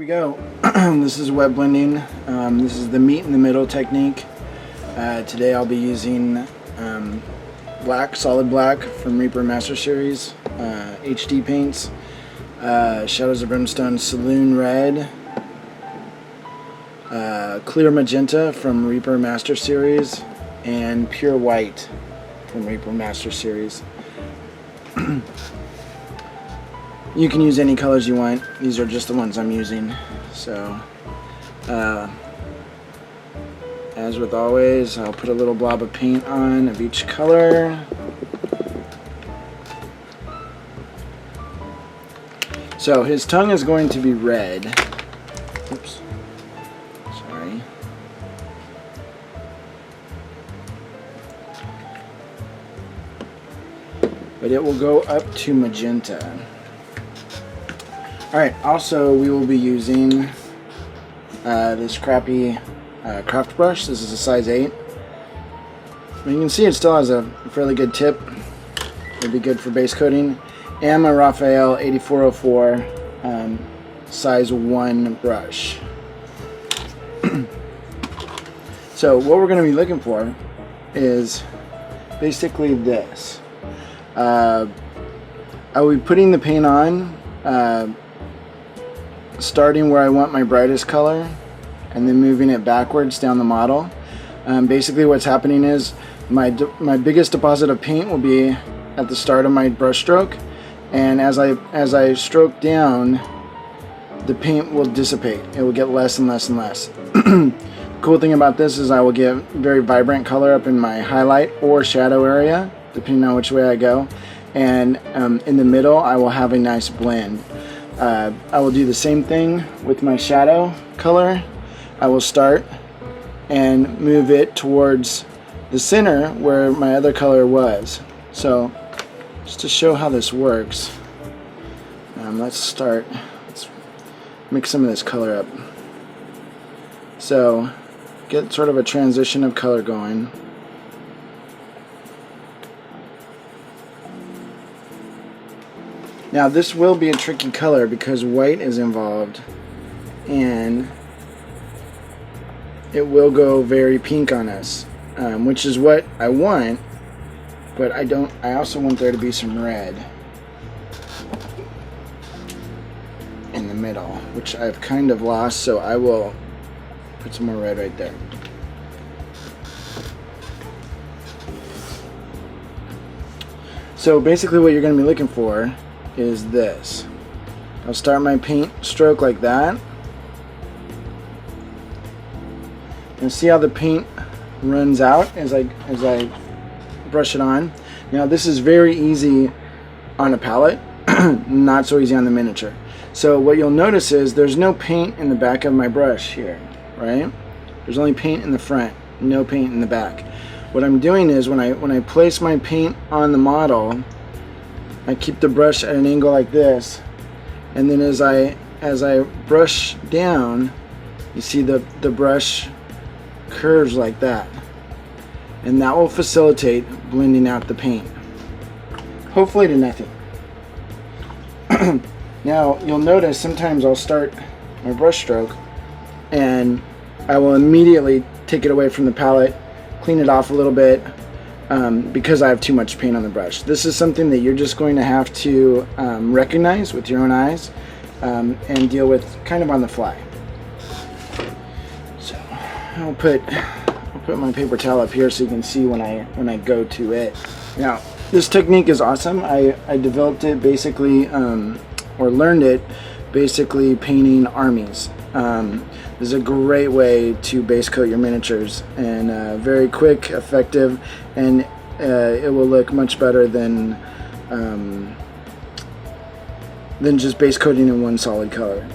we go. This is wet blending. This is the meet in the middle technique. Today I'll be using black, solid black from Reaper Master Series, HD paints, Shadows of Brimstone Saloon Red, clear magenta from Reaper Master Series, and pure white from Reaper Master Series. You can use any colors you want. These are just the ones I'm using. So, as with always, I'll put a little blob of paint on of each color. So his tongue is going to be red. Oops. Sorry. But it will go up to magenta. Alright, also we will be using this crappy craft brush. This is a size 8. You can see it still has a fairly good tip. It'll be good for base coating. And my Raphael 8404 size 1 brush. So what we're going to be looking for is basically this. I will be putting the paint on starting where I want my brightest color and then moving it backwards down the model. Basically what's happening is my biggest deposit of paint will be at the start of my brush stroke, and as I stroke down, the paint will dissipate. It will get less and less and less. The cool thing about this is I will get very vibrant color up in my highlight or shadow area depending on which way I go, and in the middle I will have a nice blend. I will do the same thing with my shadow color. I will start and move it towards the center where my other color was. So just to show how this works, let's mix some of this color up. So get sort of a transition of color going. Now this will be a tricky color because white is involved and it will go very pink on us, which is what I want, but I also want there to be some red in the middle, which I've kind of lost, so I will put some more red right there. So basically what you're going to be looking for is this. I'll start my paint stroke like that. And see how the paint runs out as I brush it on. Now this is very easy on a palette, not so easy on the miniature. So what you'll notice is there's no paint in the back of my brush here, right? There's only paint in the front, no paint in the back. What I'm doing is when I place my paint on the model, I keep the brush at an angle like this, and then as I brush down, you see the brush curves like that, and that will facilitate blending out the paint, hopefully to nothing. Now you'll notice sometimes I'll start my brush stroke and I will immediately take it away from the palette, clean it off a little bit, because I have too much paint on the brush. This is something that you're just going to have to recognize with your own eyes and deal with kind of on the fly. So I'll put my paper towel up here so you can see when I go to it. Now this technique is awesome. I developed it basically or learned it basically painting armies. This is a great way to base coat your miniatures, and very quick, effective, and it will look much better than just base coating in one solid color.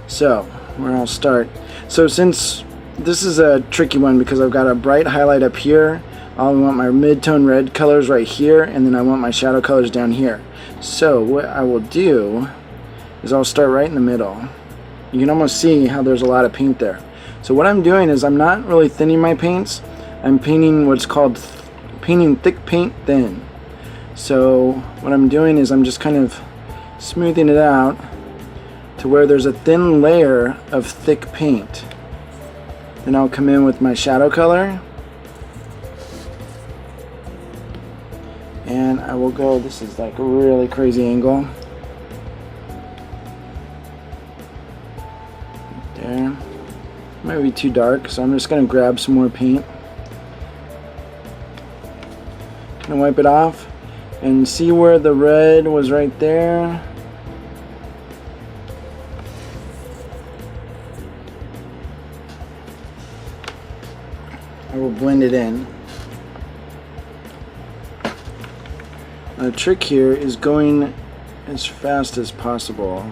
So where I'll start. So since this is a tricky one because I've got a bright highlight up here, I want my mid-tone red colors right here, and then I want my shadow colors down here. So what I will do is I'll start right in the middle. You can almost see how there's a lot of paint there. So what I'm doing is I'm not really thinning my paints. I'm painting what's called painting thick paint thin. So what I'm doing is I'm just kind of smoothing it out to where there's a thin layer of thick paint. Then I'll come in with my shadow color, and I will go, this is like a really crazy angle. There. Might be too dark, so I'm just going to grab some more paint. Gonna wipe it off and see where the red was right there. I will blend it in. The trick here is going as fast as possible.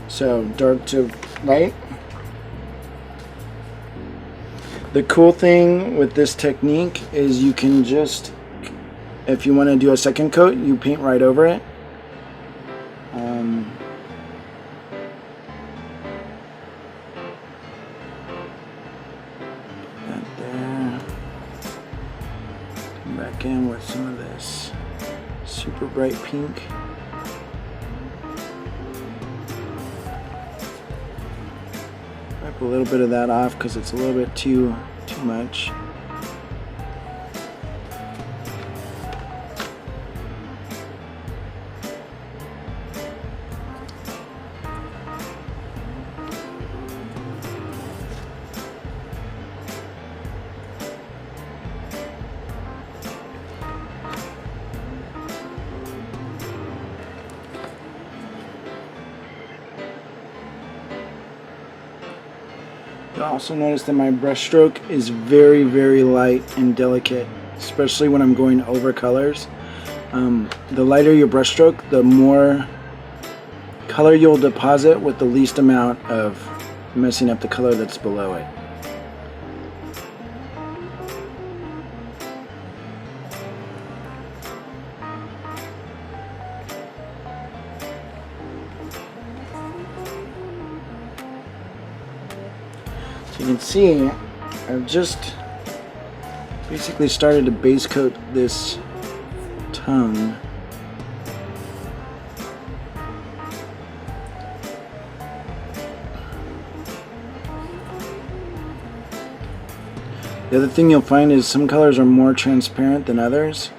So dark to light. The cool thing with this technique is you can just, if you want to do a second coat, you paint right over it. That there. Come back in with some of this super bright pink. Wipe a little bit of that off because it's a little bit too much. You'll also notice that my brush stroke is very, very light and delicate, especially when I'm going over colors. The lighter your brush stroke, the more color you'll deposit with the least amount of messing up the color that's below it. You can see I've just basically started to base coat this tongue. The other thing you'll find is some colors are more transparent than others.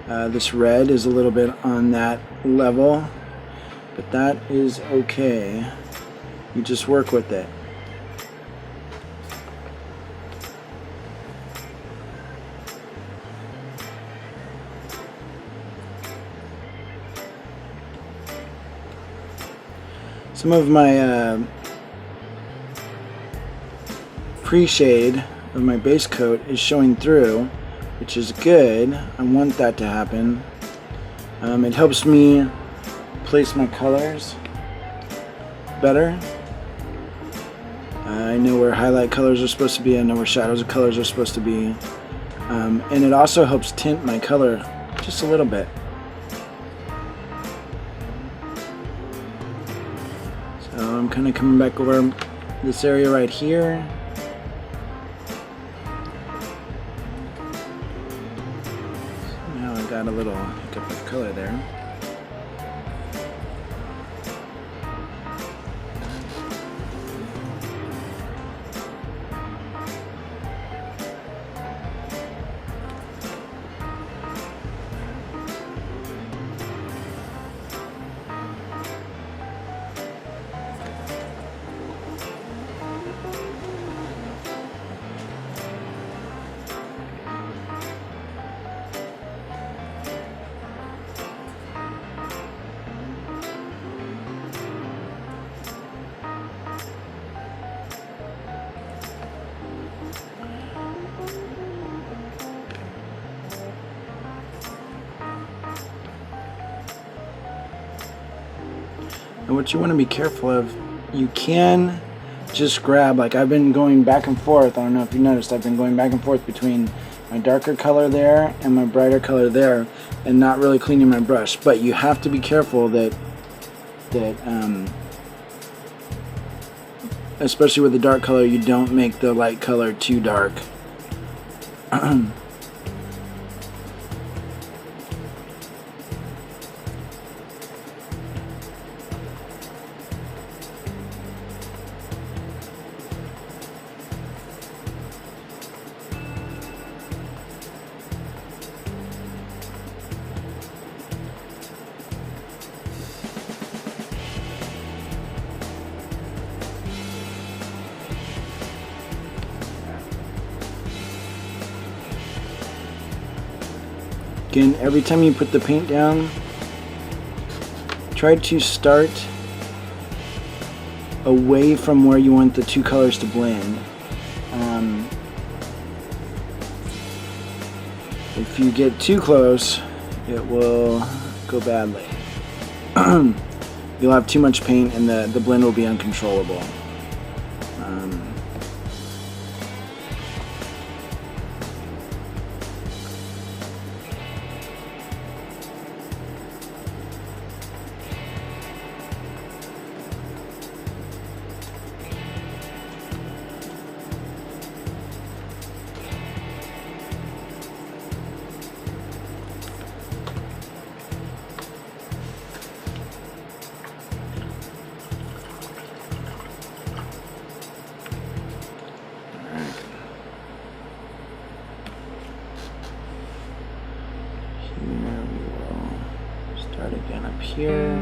This red is a little bit on that level, but that is okay. You just work with it. Some of my pre-shade of my base coat is showing through, which is good. I want that to happen. It helps me place my colors better. I know where highlight colors are supposed to be, I know where shadows of colors are supposed to be. And it also helps tint my color just a little bit. So I'm kind of coming back over this area right here. So now I got a little hiccup of color there. And what you want to be careful of, you can just grab, like I've been going back and forth, I don't know if you noticed, I've been going back and forth between my darker color there and my brighter color there, and not really cleaning my brush. But you have to be careful that especially with the dark color, you don't make the light color too dark. Again, every time you put the paint down, try to start away from where you want the two colors to blend. If you get too close, it will go badly. You'll have too much paint and the blend will be uncontrollable. Start again up here.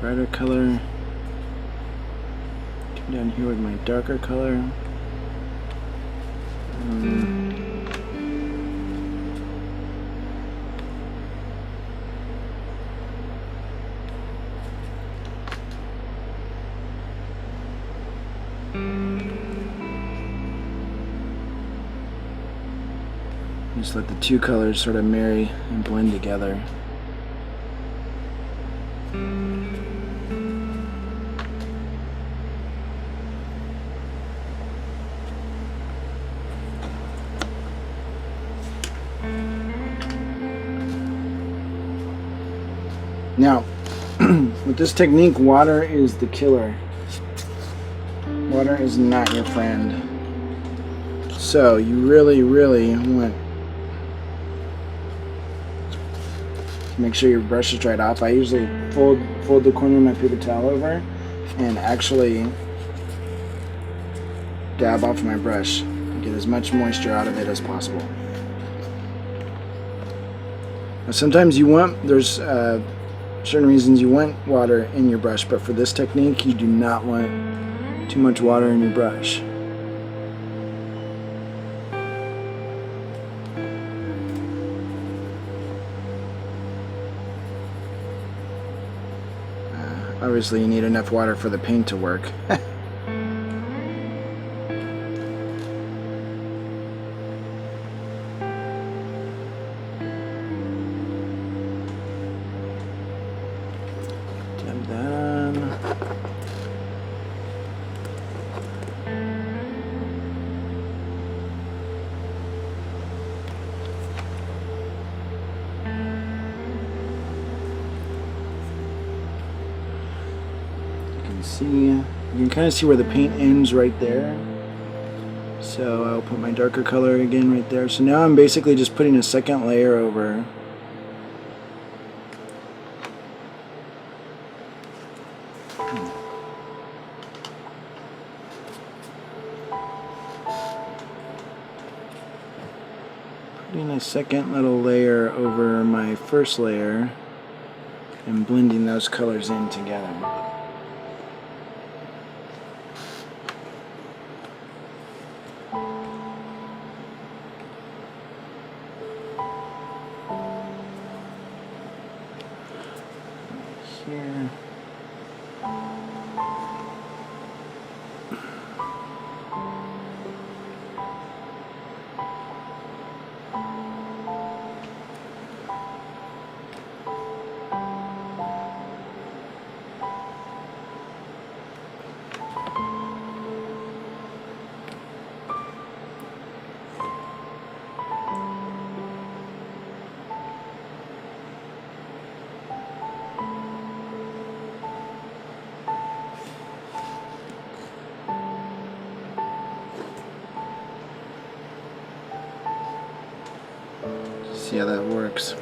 Brighter color. Come down here with my darker color. Just let the two colors sort of marry and blend together. Now, with this technique, water is the killer. Water is not your friend. So you really want to make sure your brush is dried off. I usually fold the corner of my paper towel over and actually dab off my brush and get as much moisture out of it as possible. Now, sometimes there's certain reasons you want water in your brush, but for this technique you do not want too much water in your brush. Obviously you need enough water for the paint to work. Dab that on. You can kind of see where the paint ends right there. So I'll put my darker color again right there. So now I'm basically just putting a second layer over. Putting a second little layer over my first layer and blending those colors in together. Here. see how that works.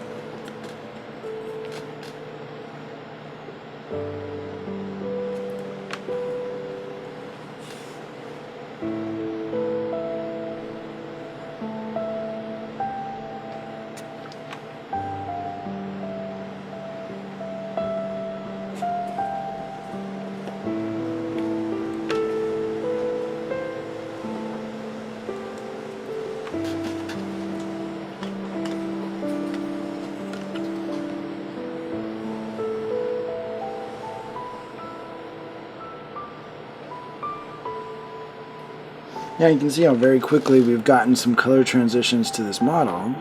Yeah, you can see how very quickly we've gotten some color transitions to this model.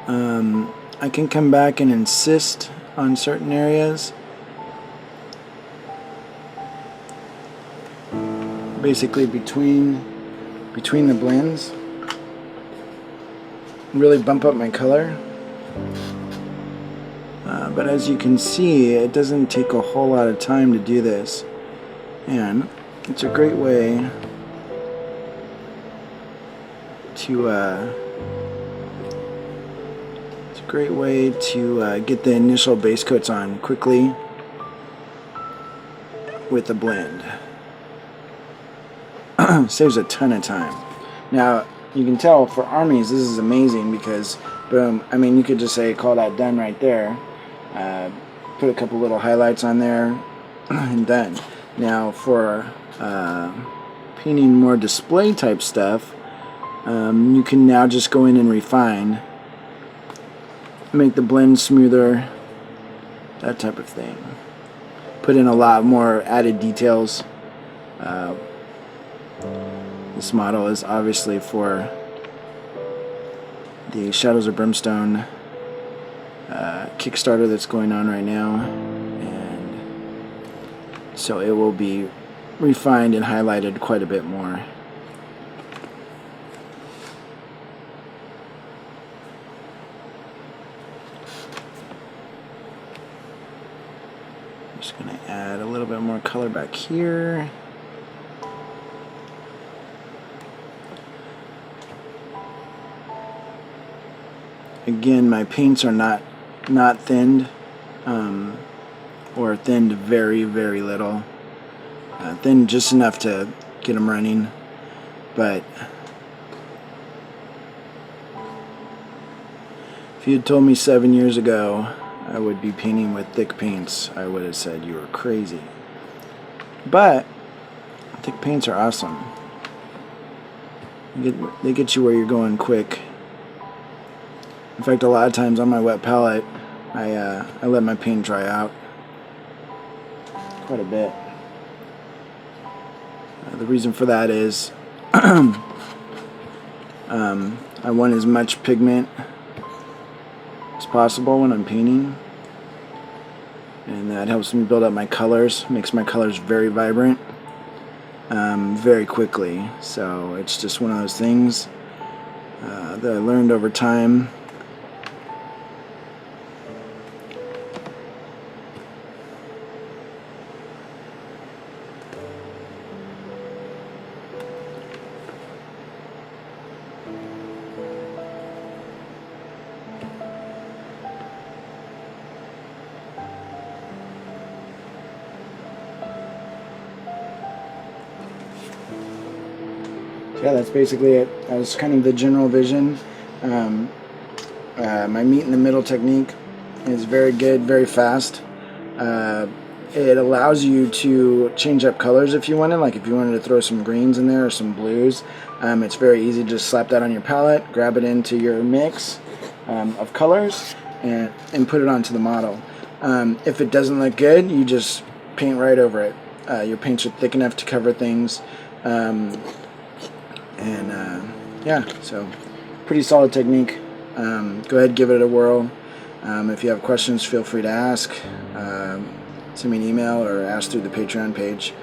I can come back and insist on certain areas. Basically between the blends. Really bump up my color. But as you can see, it doesn't take a whole lot of time to do this. And it's a great way to get the initial base coats on quickly with the blend. Saves a ton of time. Now you can tell for armies this is amazing because boom, I mean you could just say call that done right there, put a couple little highlights on there and done. Now for painting more display type stuff, you can now just go in and refine, make the blend smoother, that type of thing. Put in a lot more added details. This model is obviously for the Shadows of Brimstone Kickstarter that's going on right now, and so it will be refined and highlighted quite a bit more. Just going to add a little bit more color back here. Again, my paints are not thinned, or thinned very, very little. Thinned just enough to get them running, but if you had told me 7 years ago I would be painting with thick paints, I would have said you were crazy. But thick paints are awesome. They get you where you're going quick. In fact, a lot of times on my wet palette, I let my paint dry out quite a bit. The reason for that is I want as much pigment as possible when I'm painting, and that helps me build up my colors, makes my colors very vibrant very quickly. So it's just one of those things that I learned over time. Yeah, that's basically it. That was kind of the general vision. My meet in the middle technique is very good, very fast. It allows you to change up colors if you wanted, like if you wanted to throw some greens in there or some blues. It's very easy to just slap that on your palette, grab it into your mix of colors, and put it onto the model. If it doesn't look good, you just paint right over it. Your paints are thick enough to cover things. Yeah, so pretty solid technique. Go ahead, give it a whirl. If you have questions, feel free to ask. Send me an email or ask through the Patreon page.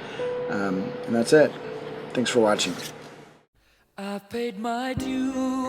And that's it. Thanks for watching. I've paid my dues.